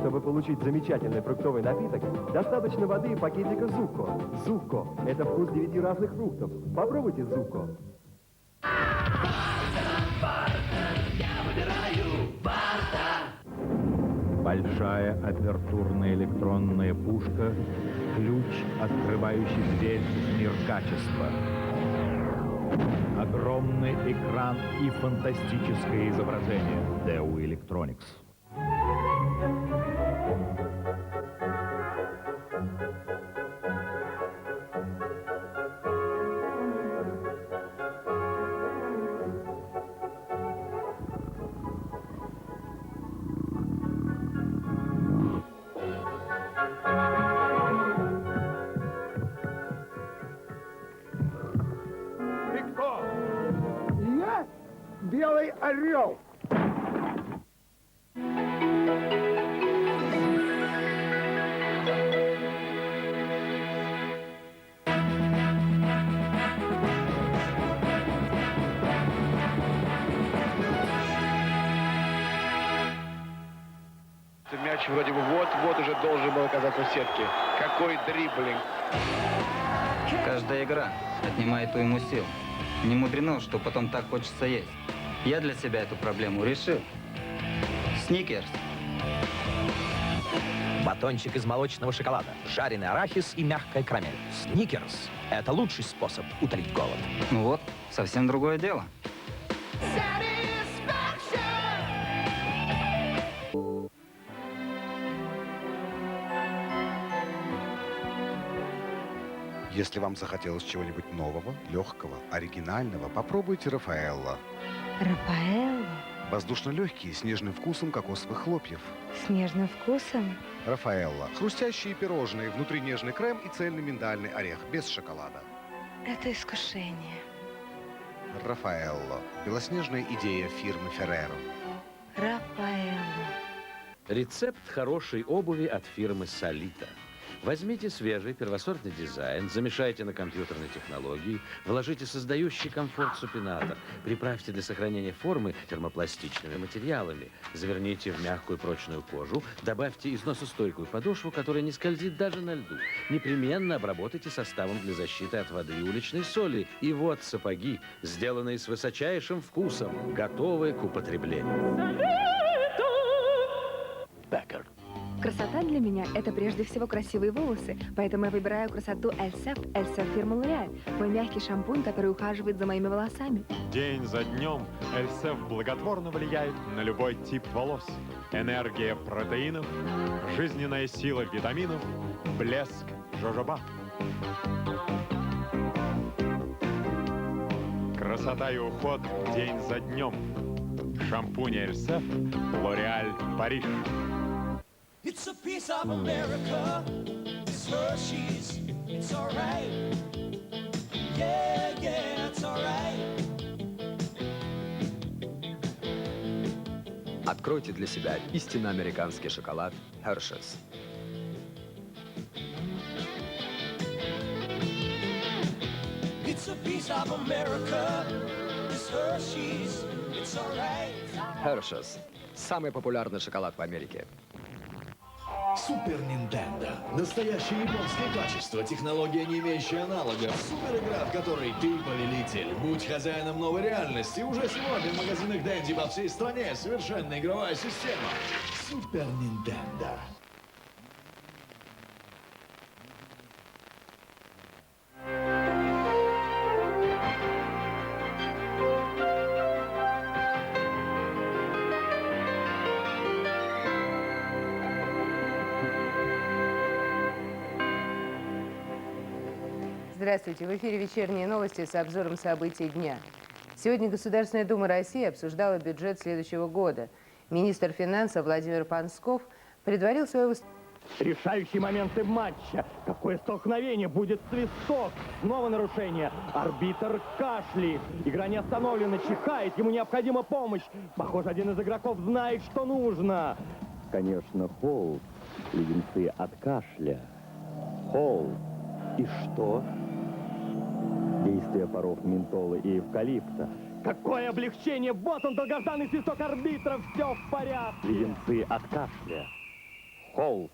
Чтобы получить замечательный фруктовый напиток, достаточно воды и пакетика Зуко. Зуко – это вкус 9 разных фруктов. Попробуйте Зуко. Большая апертурная электронная пушка – ключ, открывающий дверь в мир качества. Огромный экран и фантастическое изображение. DEU Electronics. Я Белый Орел. Мяч вроде бы вот-вот уже должен был оказаться в сетке. Какой дриблинг. Каждая игра отнимает уйму сил. Не мудрено, что потом так хочется есть. Я для себя эту проблему решил. Сникерс. Батончик из молочного шоколада, жареный арахис и мягкая карамель. Сникерс – это лучший способ утолить голод. Ну вот, совсем другое дело. Если вам захотелось чего-нибудь нового, легкого, оригинального, попробуйте Рафаэлло. Рафаэлло? Воздушно-легкие, с нежным вкусом кокосовых хлопьев. С нежным вкусом? Рафаэлло. Хрустящие пирожные, внутри нежный крем и цельный миндальный орех, без шоколада. Это искушение. Рафаэлло. Белоснежная идея фирмы Ферреро. Рафаэлло. Рецепт хорошей обуви от фирмы Солита. Возьмите свежий первосортный дизайн, замешайте на компьютерной технологии, вложите создающий комфорт супинатор, приправьте для сохранения формы термопластичными материалами, заверните в мягкую прочную кожу, добавьте износостойкую подошву, которая не скользит даже на льду. Непременно обработайте составом для защиты от воды и уличной соли. И вот сапоги, сделанные с высочайшим вкусом, готовые к употреблению. Беккер. Красота для меня – это прежде всего красивые волосы, поэтому я выбираю красоту Эльсеф фирмы L'Oréal, мой мягкий шампунь, который ухаживает за моими волосами. День за днем Эльсеф благотворно влияет на любой тип волос. Энергия протеинов, жизненная сила витаминов, блеск жожоба. Красота и уход день за днем. Шампунь Эльсеф, L'Oréal, Париж. It's a piece of America. It's Hershey's. It's alright. Yeah, yeah, it's alright. Откройте для себя истинно американский шоколад Hershey's. It's a piece of America. It's Hershey's. It's alright. Hershey's – самый популярный шоколад в Америке. Супер Нинтендо. Настоящее японское качество, технология, не имеющая аналогов. Супер игра, в которой ты повелитель. Будь хозяином новой реальности. Уже сегодня в магазинах Денди по всей стране совершенно игровая система. Супер Нинтендо. Здравствуйте. В эфире «Вечерние новости» с обзором событий дня. Сегодня Государственная Дума России обсуждала бюджет следующего года. Министр финансов Владимир Пансков предварил свое выступление. Решающие моменты матча. Какое столкновение? Будет свисток. Снова нарушение. Арбитр кашляет. Игра не остановлена. Чихает. Ему необходима помощь. Похоже, один из игроков знает, что нужно. Конечно, холд. Леденцы от кашля. Холд. И что? Действие паров ментола и эвкалипта. Какое облегчение! Вот он, долгожданный свисток арбитра! Все в порядке! Леденцы от кашля. Холл.